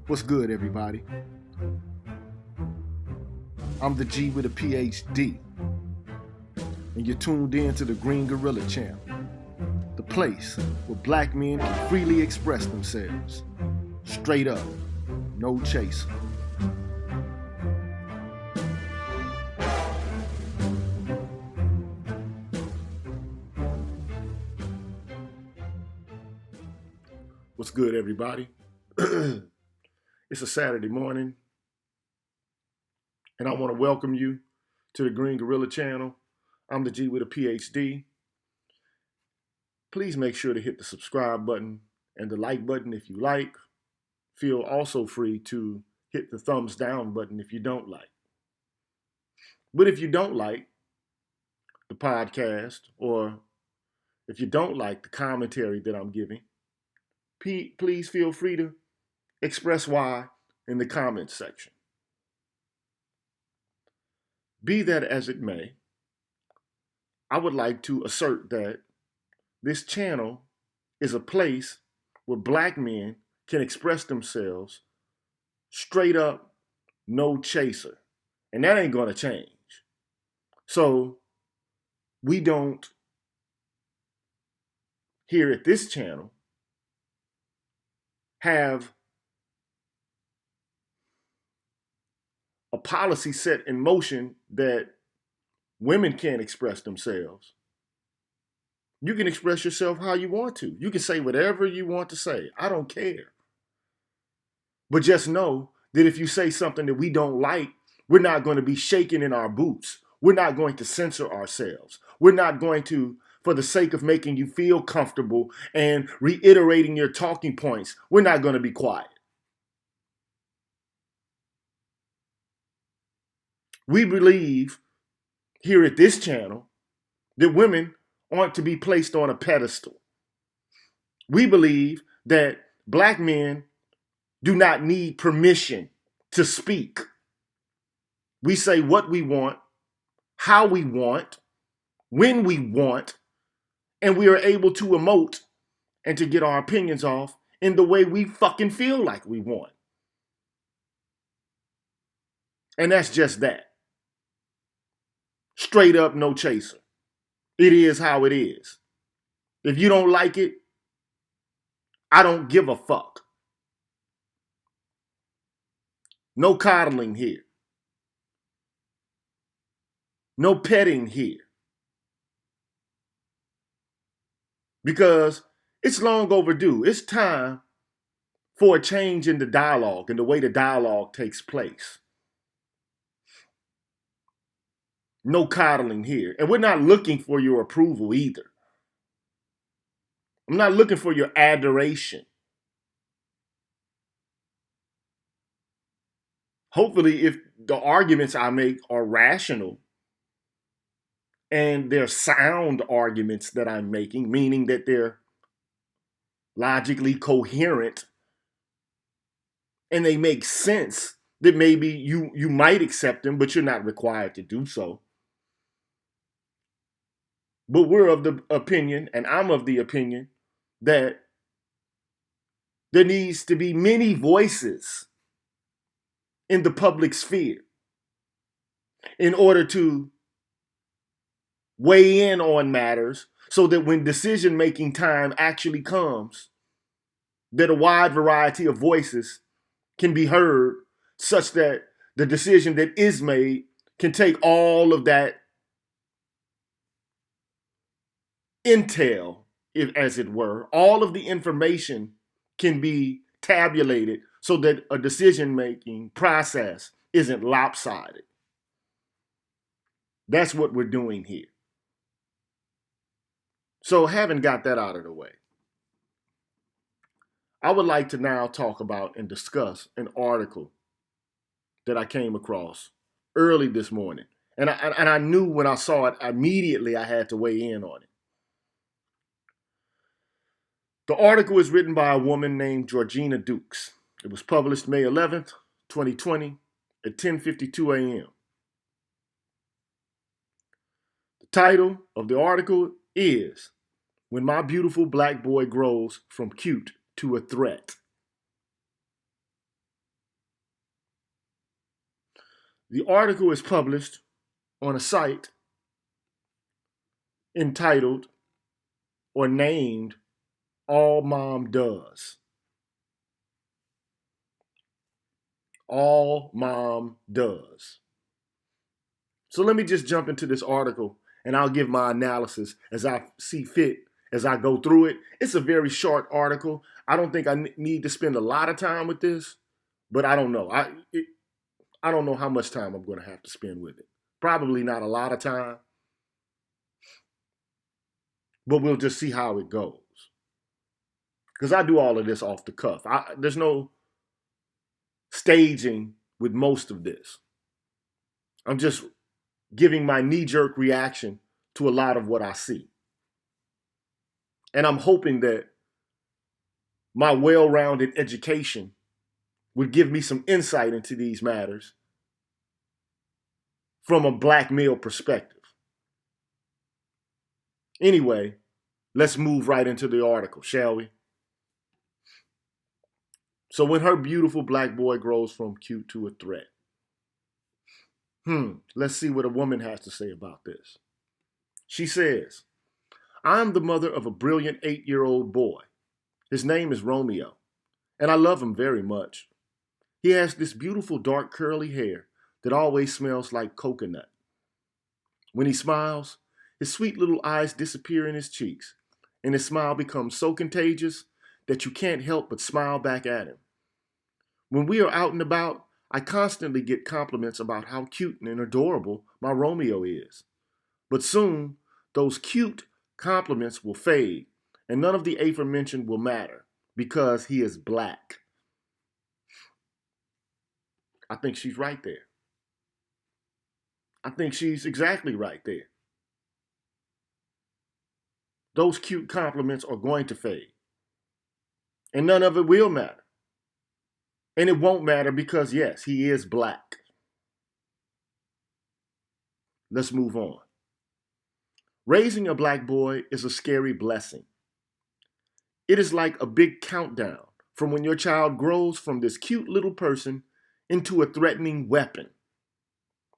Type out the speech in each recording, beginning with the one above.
What's good, everybody? I'm the G with a PhD, and you're tuned in to the Green Gorilla Channel, the place where black men can freely express themselves. Straight up, no chaser. What's good, everybody? It's a Saturday morning, and I want to welcome you to the Green Gorilla Channel. I'm the G with a PhD. Please make sure to hit the subscribe button and the like button if you like. Feel also free to hit the thumbs down button if you don't like. But if you don't like the podcast, or if you don't like the commentary that I'm giving, please feel free to express why in the comments section. Be that as it may, I would like to assert that this channel is a place where black men can express themselves straight up, no chaser. And that ain't going to change. So we don't, here at this channel, have a policy set in motion that women can't express themselves. You can express yourself how you want to. You can say whatever you want to say. I don't care. But just know that if you say something that we don't like, we're not going to be shaking in our boots. We're not going to censor ourselves. We're not going to, for the sake of making you feel comfortable and reiterating your talking points, we're not going to be quiet. We believe here at this channel that women aren't to be placed on a pedestal. We believe that black men do not need permission to speak. We say what we want, how we want, when we want, and we are able to emote and to get our opinions off in the way we fucking feel like we want. And that's just that. Straight up, no chaser. It is how it is. If you don't like it, I don't give a fuck. No coddling here. No petting here. Because it's long overdue. It's time for a change in the dialogue and the way the dialogue takes place. No coddling here. And we're not looking for your approval either. I'm not looking for your adoration. Hopefully, if the arguments I make are rational and they're sound arguments that I'm making, meaning that they're logically coherent and they make sense, that maybe you might accept them, but you're not required to do so. But we're of the opinion, and I'm of the opinion, that there needs to be many voices in the public sphere in order to weigh in on matters so that when decision-making time actually comes, that a wide variety of voices can be heard such that the decision that is made can take all of that intel, as it were, all of the information can be tabulated so that a decision-making process isn't lopsided. That's what we're doing here. So having got that out of the way, I would like to now talk about and discuss an article that I came across early this morning. And I knew when I saw it, immediately I had to weigh in on it. The article is written by a woman named Georgina Dukes. It was published May 11th, 2020 at 10:52 a.m. The title of the article is "When My Beautiful Black Boy Grows from Cute to a Threat." The article is published on a site entitled or named All Mom Does. All Mom Does. So let me just jump into this article and I'll give my analysis as I see fit as I go through it. It's a very short article. I don't think I need to spend a lot of time with this, but I don't know. I don't know how much time I'm going to have to spend with it. Probably not a lot of time, but we'll just see how it goes. Because I do all of this off the cuff. There's no staging with most of this. I'm just giving my knee-jerk reaction to a lot of what I see. And I'm hoping that my well-rounded education would give me some insight into these matters from a black male perspective. Anyway, let's move right into the article, shall we? So when her beautiful black boy grows from cute to a threat. Let's see what a woman has to say about this. She says, I'm the mother of a brilliant 8-year-old boy. His name is Romeo, and I love him very much. He has this beautiful dark curly hair that always smells like coconut. When he smiles, his sweet little eyes disappear in his cheeks, and his smile becomes so contagious that you can't help but smile back at him. When we are out and about, I constantly get compliments about how cute and adorable my Romeo is. But soon, those cute compliments will fade, and none of the aforementioned will matter, because he is black. I think she's right there. I think she's exactly right there. Those cute compliments are going to fade, and none of it will matter. And it won't matter because, yes, he is black. Let's move on. Raising a black boy is a scary blessing. It is like a big countdown from when your child grows from this cute little person into a threatening weapon.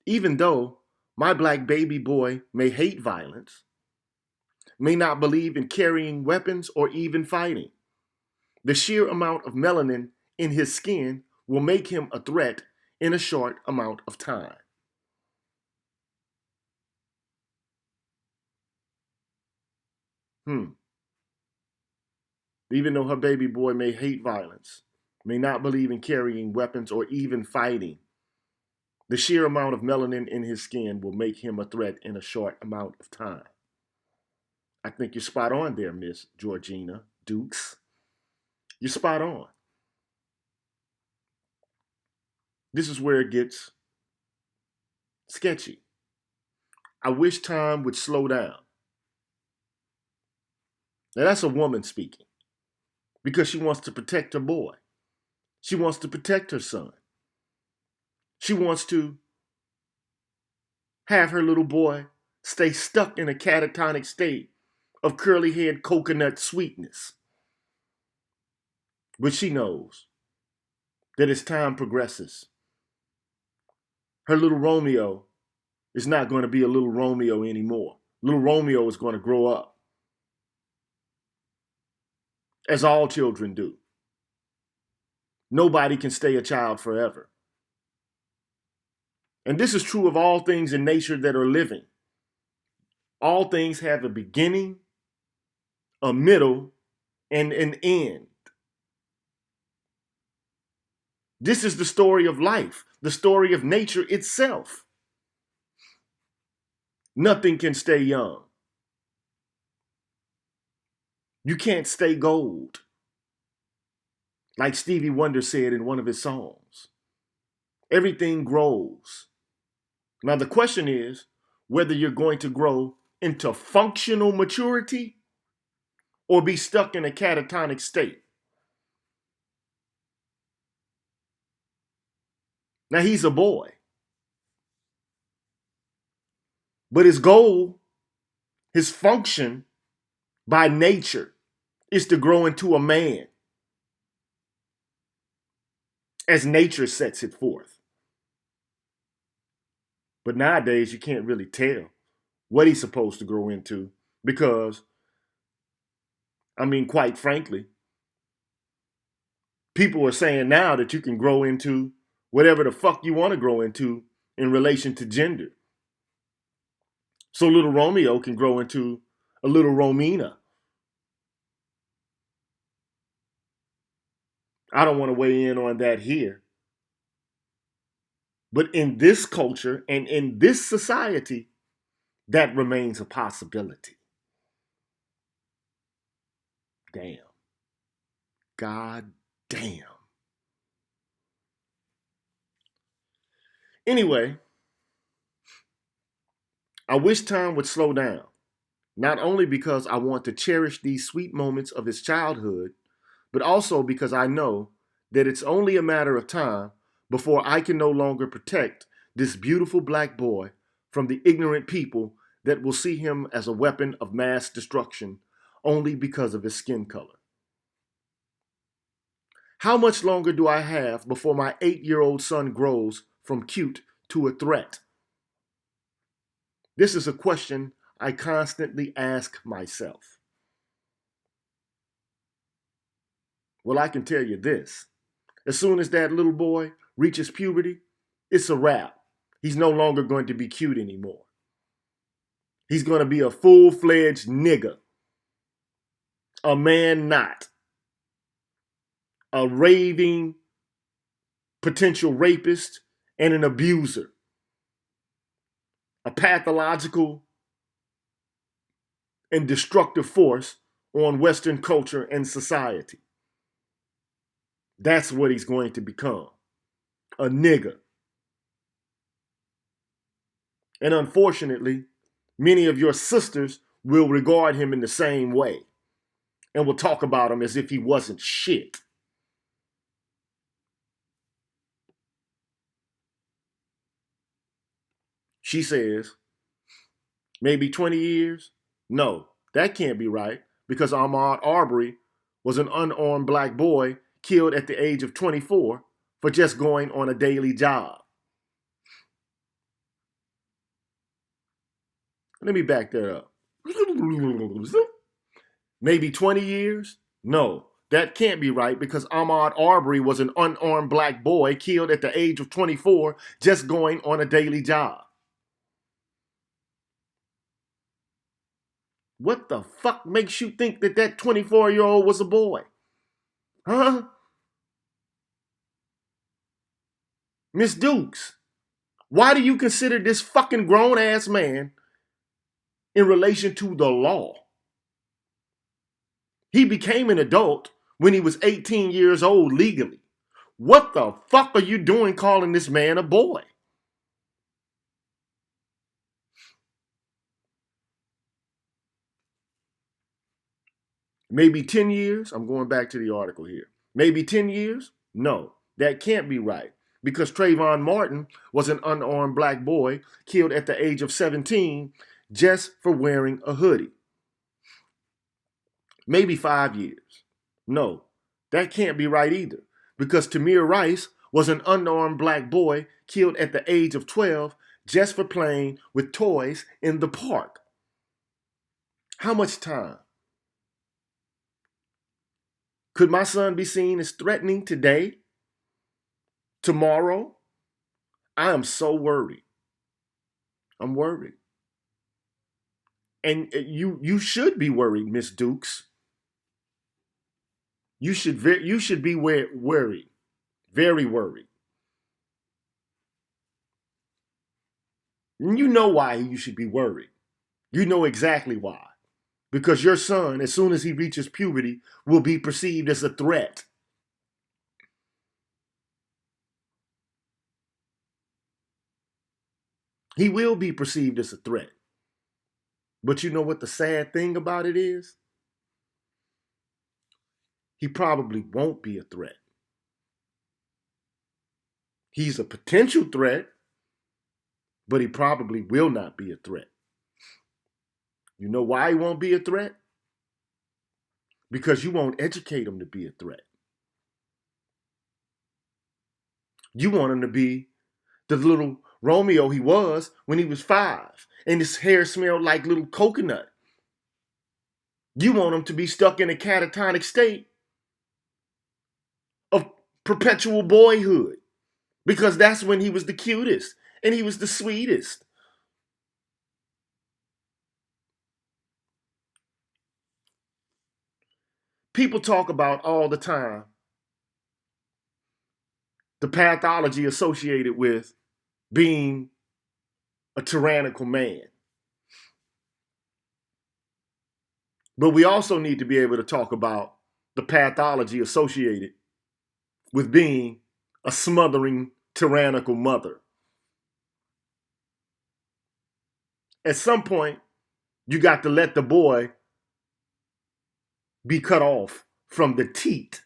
Even though my black baby boy may hate violence, may not believe in carrying weapons or even fighting, the sheer amount of melanin in his skin will make him a threat in a short amount of time. Even though her baby boy may hate violence, may not believe in carrying weapons or even fighting, the sheer amount of melanin in his skin will make him a threat in a short amount of time. I think you're spot on there, Miss Georgina Dukes. You're spot on. This is where it gets sketchy. I wish time would slow down. Now that's a woman speaking because she wants to protect her boy. She wants to protect her son. She wants to have her little boy stay stuck in a catatonic state of curly haired coconut sweetness. But she knows that as time progresses, her little Romeo is not going to be a little Romeo anymore. Little Romeo is going to grow up, as all children do. Nobody can stay a child forever. And this is true of all things in nature that are living. All things have a beginning, a middle, and an end. This is the story of life, the story of nature itself. Nothing can stay young. You can't stay gold, like Stevie Wonder said in one of his songs. Everything grows. Now the question is whether you're going to grow into functional maturity or be stuck in a catatonic state. Now he's a boy, but his goal, his function by nature is to grow into a man as nature sets it forth. But nowadays, you can't really tell what he's supposed to grow into because, I mean, quite frankly, people are saying now that you can grow into whatever the fuck you want to grow into in relation to gender. So little Romeo can grow into a little Romina. I don't want to weigh in on that here. But in this culture and in this society, that remains a possibility. Damn. God damn. Anyway, I wish time would slow down, not only because I want to cherish these sweet moments of his childhood, but also because I know that it's only a matter of time before I can no longer protect this beautiful black boy from the ignorant people that will see him as a weapon of mass destruction only because of his skin color. How much longer do I have before my 8-year-old son grows from cute to a threat? This is a question I constantly ask myself. Well, I can tell you this. As soon as that little boy reaches puberty, it's a wrap. He's no longer going to be cute anymore. He's going to be a full-fledged nigger, a man not, a raving potential rapist and an abuser, a pathological and destructive force on Western culture and society. That's what he's going to become, a nigger. And unfortunately, many of your sisters will regard him in the same way and will talk about him as if he wasn't shit. She says, maybe 20 years? No, that can't be right because Ahmaud Arbery was an unarmed black boy killed at the age of 24 for just going on a daily job. Let me back that up. Maybe 20 years? No, that can't be right because Ahmaud Arbery was an unarmed black boy killed at the age of 24 just going on a daily job. What the fuck makes you think that that 24-year-old was a boy? Huh? Miss Dukes, why do you consider this fucking grown-ass man in relation to the law? He became an adult when he was 18 years old legally. What the fuck are you doing calling this man a boy? Maybe 10 years? I'm going back to the article here. Maybe 10 years? No, that can't be right because Trayvon Martin was an unarmed black boy killed at the age of 17 just for wearing a hoodie. Maybe 5 years. No, that can't be right either because Tamir Rice was an unarmed black boy killed at the age of 12 just for playing with toys in the park. How much time? Could my son be seen as threatening today? Tomorrow? I am so worried. I'm worried. And you should be worried, Miss Dukes. You should be worried. Very worried. And you know why you should be worried. You know exactly why. Because your son, as soon as he reaches puberty, will be perceived as a threat. He will be perceived as a threat. But you know what the sad thing about it is? He probably won't be a threat. He's a potential threat, but he probably will not be a threat. You know why he won't be a threat? Because you won't educate him to be a threat. You want him to be the little Romeo, he was when he was 5, and his hair smelled like little coconut. You want him to be stuck in a catatonic state of perpetual boyhood, because that's when he was the cutest and he was the sweetest. People talk about all the time the pathology associated with being a tyrannical man. But we also need to be able to talk about the pathology associated with being a smothering, tyrannical mother. At some point, you got to let the boy be cut off from the teat.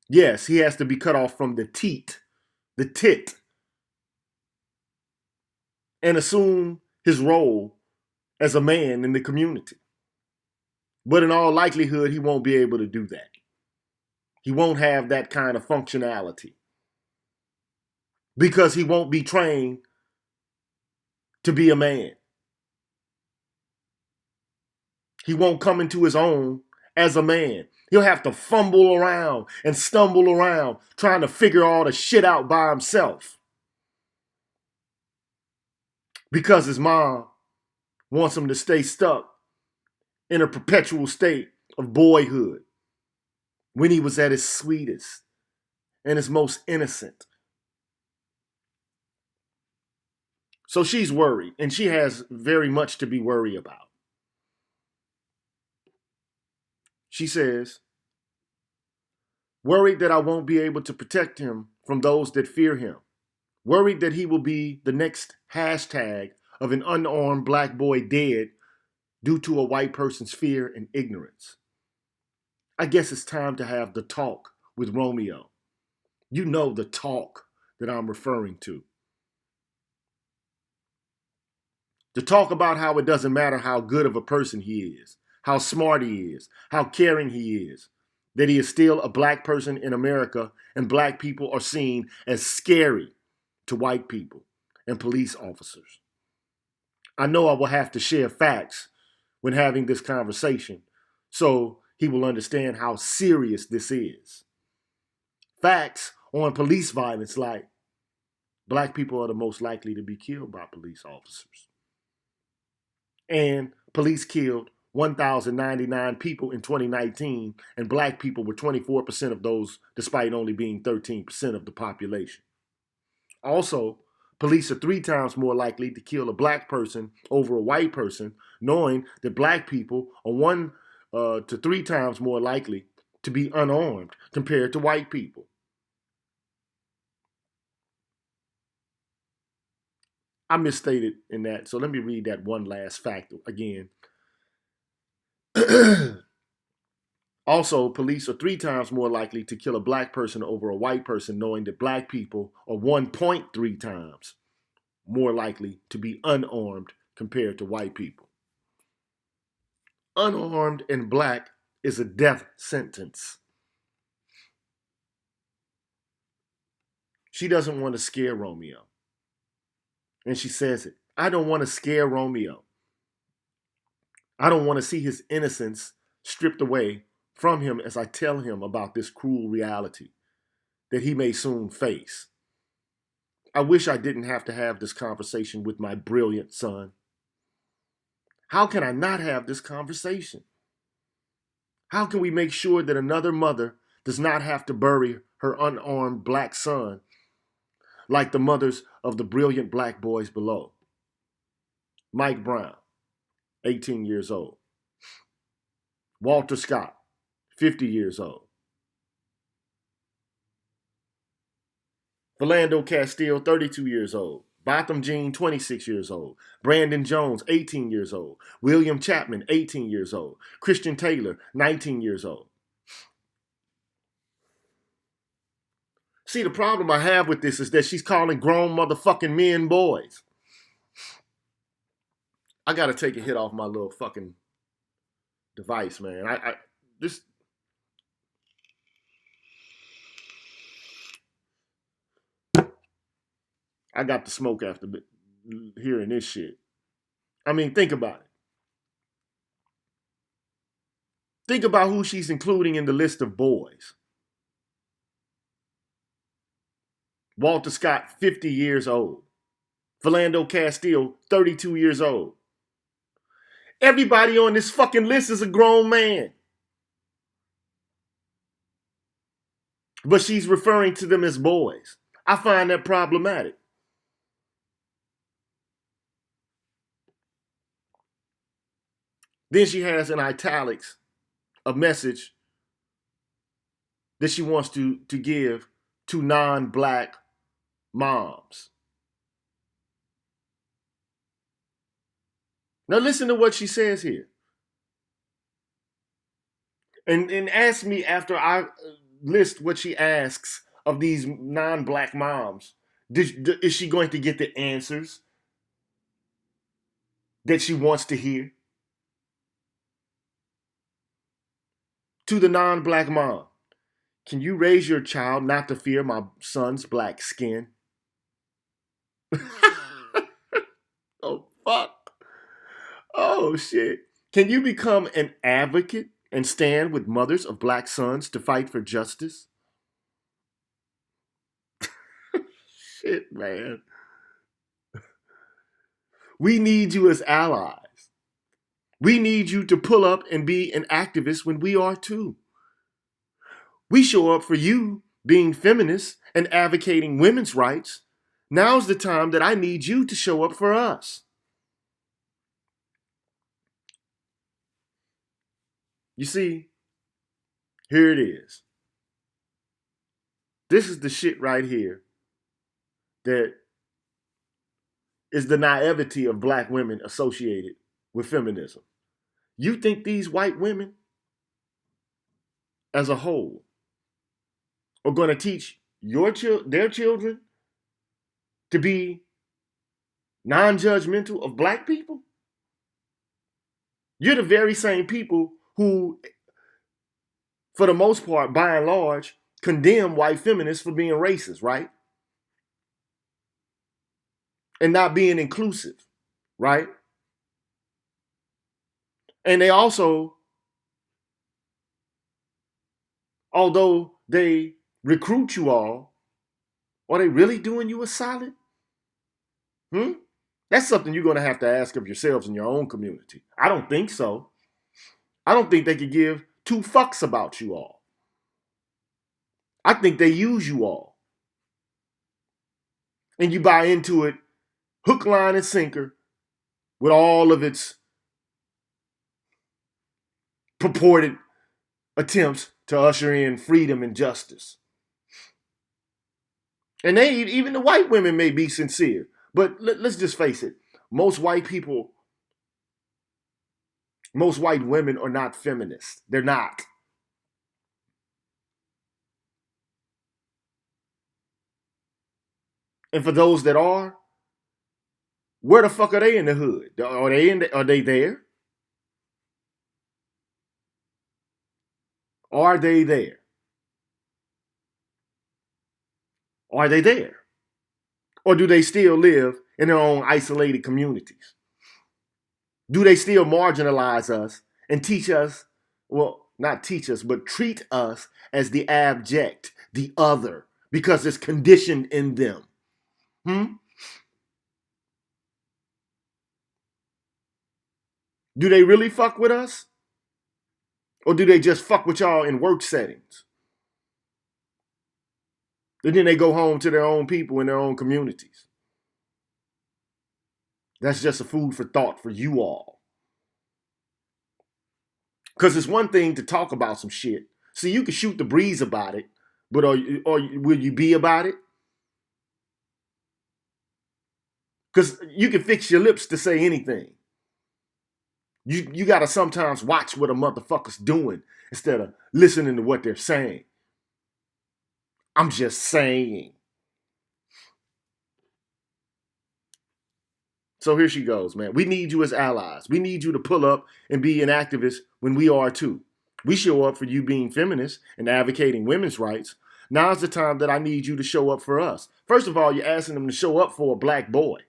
Yes, he has to be cut off from the teat, the tit, and assume his role as a man in the community. But in all likelihood, he won't be able to do that. He won't have that kind of functionality because he won't be trained to be a man. He won't come into his own as a man. He'll have to fumble around and stumble around trying to figure all the shit out by himself because his mom wants him to stay stuck in a perpetual state of boyhood when he was at his sweetest and his most innocent. So she's worried, and she has very much to be worried about. She says, worried that I won't be able to protect him from those that fear him. Worried that he will be the next hashtag of an unarmed black boy dead due to a white person's fear and ignorance. I guess it's time to have the talk with Romeo. You know the talk that I'm referring to. To talk about how it doesn't matter how good of a person he is, how smart he is, how caring he is, that he is still a black person in America and black people are seen as scary to white people and police officers. I know I will have to share facts when having this conversation so he will understand how serious this is. Facts on police violence, like black people are the most likely to be killed by police officers. And police killed 1,099 people in 2019, and black people were 24% of those, despite only being 13% of the population. Also, police are 3 times more likely to kill a black person over a white person, knowing that black people are 1 to 3 times more likely to be unarmed compared to white people. I misstated in that, so let me read that one last fact again. Also, police are 3 times more likely to kill a black person over a white person, knowing that black people are 1.3 times more likely to be unarmed compared to white people. Unarmed and black is a death sentence. She doesn't want to scare Romeo. And she says it. I don't want to scare Romeo. I don't want to see his innocence stripped away from him as I tell him about this cruel reality that he may soon face. I wish I didn't have to have this conversation with my brilliant son. How can I not have this conversation? How can we make sure that another mother does not have to bury her unarmed black son like the mothers of the brilliant black boys below? Mike Brown, 18 years old. Walter Scott, 50 years old. Philando Castile, 32 years old. Botham Jean, 26 years old. Brandon Jones, 18 years old. William Chapman, 18 years old. Christian Taylor, 19 years old. See, the problem I have with this is that she's calling grown motherfucking men boys. I gotta take a hit off my little fucking device, man. This. I got the smoke after hearing this shit. I mean, think about it. Think about who she's including in the list of boys. Walter Scott, 50 years old. Philando Castile, 32 years old. Everybody on this fucking list is a grown man. But she's referring to them as boys. I find that problematic. Then she has in italics a message that she wants to give to non-black moms. Now listen to what she says here. And ask me after I list what she asks of these non-black moms. Is she going to get the answers that she wants to hear? To the non-black mom, can you raise your child not to fear my son's black skin? Oh, fuck. Oh, shit. Can you become an advocate and stand with mothers of black sons to fight for justice? Shit, man. We need you as allies. We need you to pull up and be an activist when we are too. We show up for you being feminists and advocating women's rights. Now's the time that I need you to show up for us. You see, here it is. This is the shit right here that is the naivety of black women associated with feminism. You think these white women as a whole are going to teach their children to be non-judgmental of black people? You're the very same people who, for the most part, by and large, condemn white feminists for being racist, right? And not being inclusive, right? And they also, although they recruit you all, are they really doing you a solid? That's something you're going to have to ask of yourselves in your own community. I don't think so. I don't think they could give two fucks about you all. I think they use you all. And you buy into it hook, line, and sinker with all of its purported attempts to usher in freedom and justice. And even the white women may be sincere. But let's just face it. Most white women are not feminists. They're not. And for those that are, where the fuck are they in the hood? Are they there? Are they there? Are they there? Or do they still live in their own isolated communities? Do they still marginalize us and teach us, well, not teach us, but treat us as the abject, the other, because it's conditioned in them? Do they really fuck with us? Or do they just fuck with y'all in work settings? And then they go home to their own people in their own communities. That's just a food for thought for you all. Because it's one thing to talk about some shit. See, you can shoot the breeze about it, but will you be about it? Because you can fix your lips to say anything. You got to sometimes watch what a motherfucker's doing instead of listening to what they're saying. I'm just saying. So here she goes, man. We need you as allies. We need you to pull up and be an activist when we are too. We show up for you being feminists and advocating women's rights. Now's the time that I need you to show up for us. First of all, you're asking them to show up for a black boy.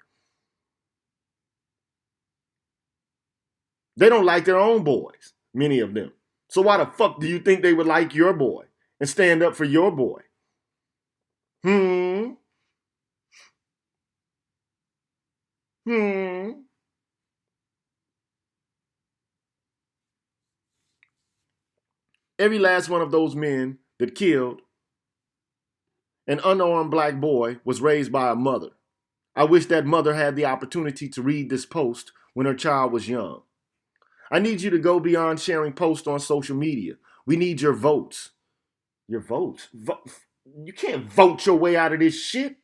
They don't like their own boys, many of them. So why the fuck do you think they would like your boy and stand up for your boy? Hmm. Every last one of those men that killed an unarmed black boy was raised by a mother. I wish that mother had the opportunity to read this post when her child was young. I need you to go beyond sharing posts on social media. We need your votes. Your votes? You can't vote your way out of this shit.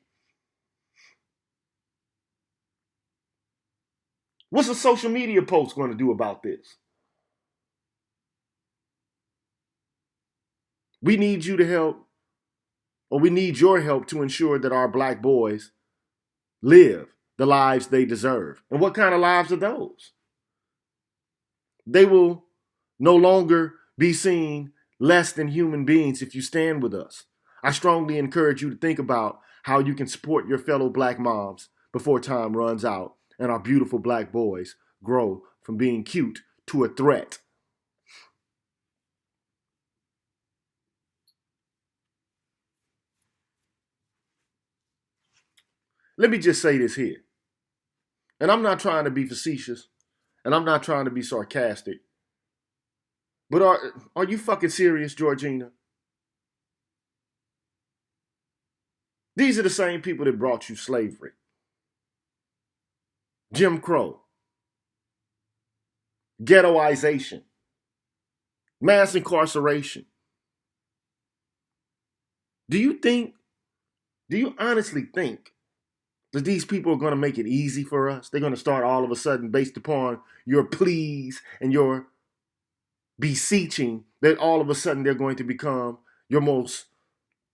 What's a social media post going to do about this? We need you to help, or we need your help to ensure that our black boys live the lives they deserve. And what kind of lives are those? They will no longer be seen less than human beings if you stand with us. I strongly encourage you to think about how you can support your fellow black moms before time runs out and our beautiful black boys grow from being cute to a threat. Let me just say this here, and I'm not trying to be facetious, and I'm not trying to be sarcastic, but are you fucking serious, Georgina? These are the same people that brought you slavery, Jim Crow, ghettoization, mass incarceration. Do you honestly think that these people are going to make it easy for us? They're going to start all of a sudden, based upon your pleas and your beseeching, that all of a sudden they're going to become your most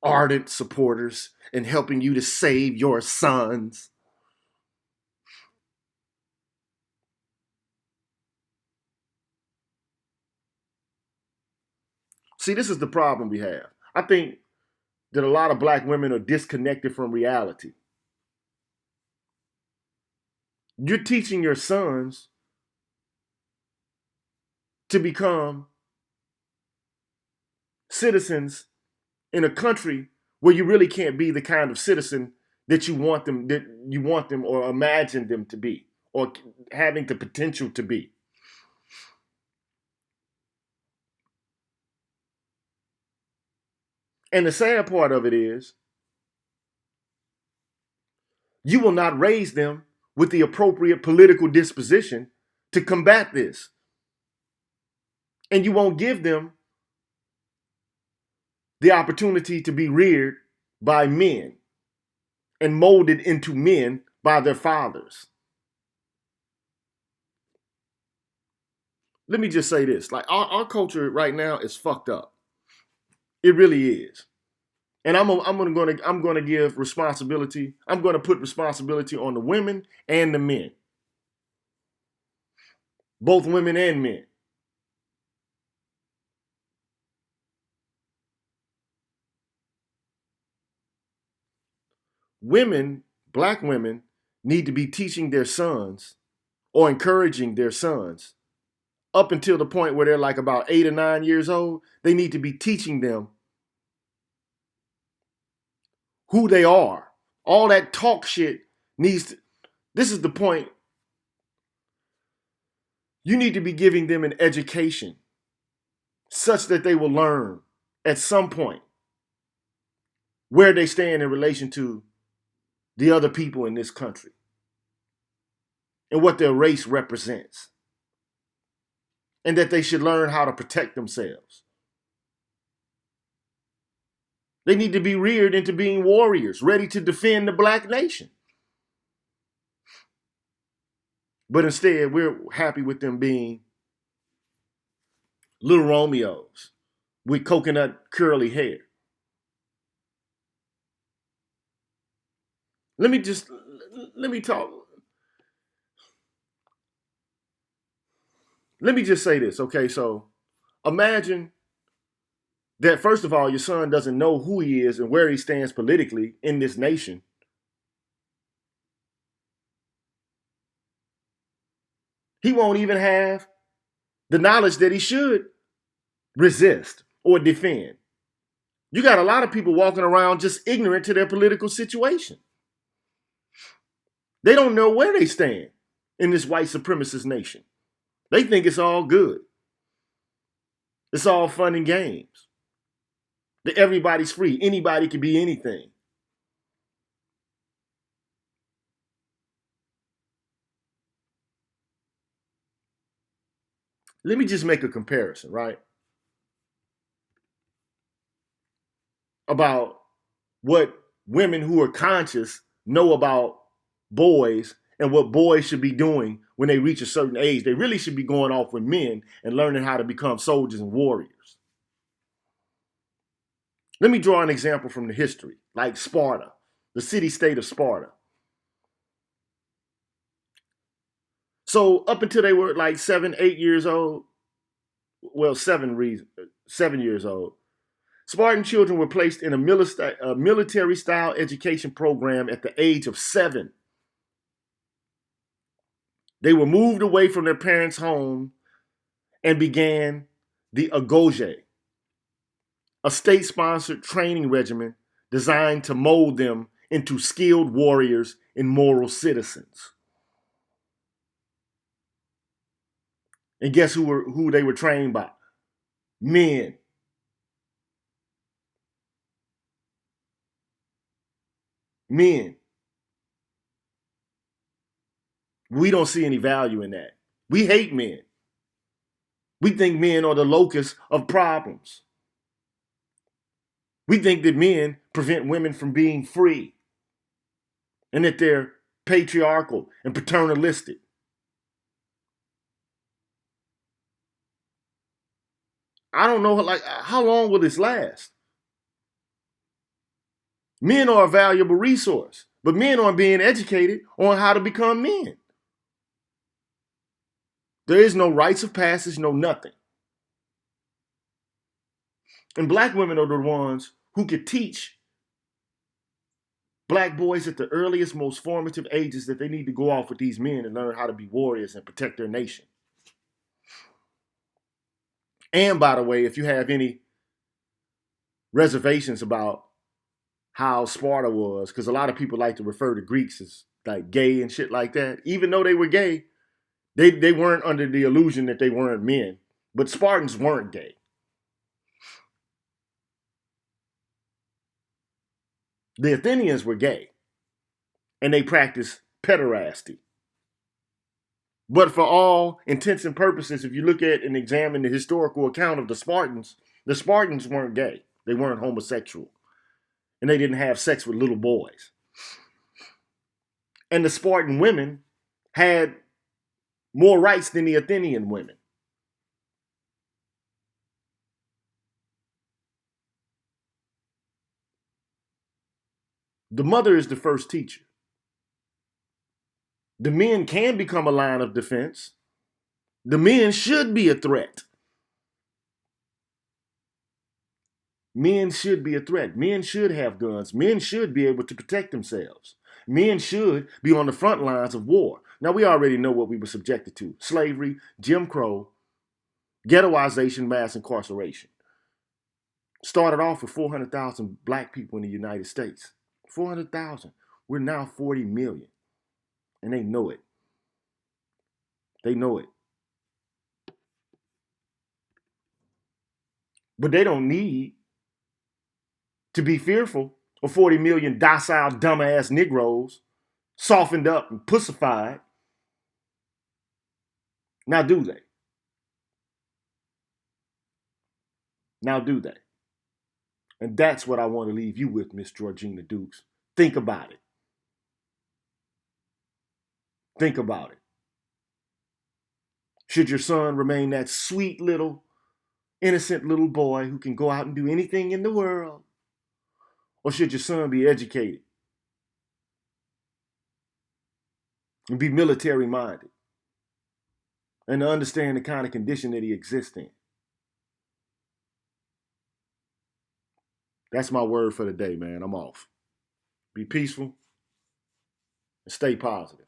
ardent supporters and helping you to save your sons. See, this is the problem we have. I think that a lot of black women are disconnected from reality. You're teaching your sons to become citizens in a country where you really can't be the kind of citizen that you want them or imagine them to be, or having the potential to be. And the sad part of it is you will not raise them with the appropriate political disposition to combat this. And you won't give them the opportunity to be reared by men and molded into men by their fathers. Let me just say this, like our culture right now is fucked up. It really is. And I'm gonna give responsibility. I'm gonna put responsibility on the women and the men, both women and men. Women, black women, need to be teaching their sons or encouraging their sons up until the point where they're like about 8 or 9 years old. They need to be teaching them who they are. All that talk shit needs to, this is the point. You need to be giving them an education such that they will learn at some point where they stand in relation to the other people in this country and what their race represents, and that they should learn how to protect themselves. They need to be reared into being warriors, ready to defend the black nation. But instead, we're happy with them being little Romeos with coconut curly hair. Let me just let me talk. Let me just say this, okay? So imagine that, first of all, your son doesn't know who he is and where he stands politically in this nation. He won't even have the knowledge that he should resist or defend. You got a lot of people walking around just ignorant to their political situation. They don't know where they stand in this white supremacist nation. They think it's all good. It's all fun and games. That everybody's free. Anybody can be anything. Let me just make a comparison, right? About what women who are conscious know about boys and what boys should be doing when they reach a certain age. They really should be going off with men and learning how to become soldiers and warriors. Let me draw an example from the history, like Sparta, the city-state of Sparta. So up until they were like 7, 8 years old, well, 7 years old, Spartan children were placed in a military-style education program at the age of 7. They were moved away from their parents' home and began the Agoge, a state-sponsored training regimen designed to mold them into skilled warriors and moral citizens. And guess who they were trained by? Men. Men. We don't see any value in that. We hate men. We think men are the locus of problems. We think that men prevent women from being free and that they're patriarchal and paternalistic. I don't know, like, how long will this last? Men are a valuable resource, but men aren't being educated on how to become men. There is no rites of passage, no nothing. And black women are the ones who could teach black boys at the earliest, most formative ages that they need to go off with these men and learn how to be warriors and protect their nation. And by the way, if you have any reservations about how Sparta was, because a lot of people like to refer to Greeks as like gay and shit like that, even though they were gay, they weren't under the illusion that they weren't men. But Spartans weren't gay. The Athenians were gay, and they practiced pederasty. But for all intents and purposes, if you look at and examine the historical account of the Spartans weren't gay. They weren't homosexual. And they didn't have sex with little boys. And the Spartan women had more rights than the Athenian women. The mother is the first teacher. The men can become a line of defense. The men should be a threat. Men should be a threat. Men should have guns. Men should be able to protect themselves. Men should be on the front lines of war. Now, we already know what we were subjected to: slavery, Jim Crow, ghettoization, mass incarceration. Started off with 400,000 black people in the United States. 400,000. We're now 40 million. And they know it. They know it. But they don't need to be fearful of 40 million docile, dumbass Negroes, softened up and pussified. Now do they? Now do they? And that's what I want to leave you with, Miss Georgina Dukes. Think about it. Think about it. Should your son remain that sweet little, innocent little boy who can go out and do anything in the world? Or should your son be educated and be military minded and to understand the kind of condition that he exists in? That's my word for the day, man. I'm off. Be peaceful and stay positive.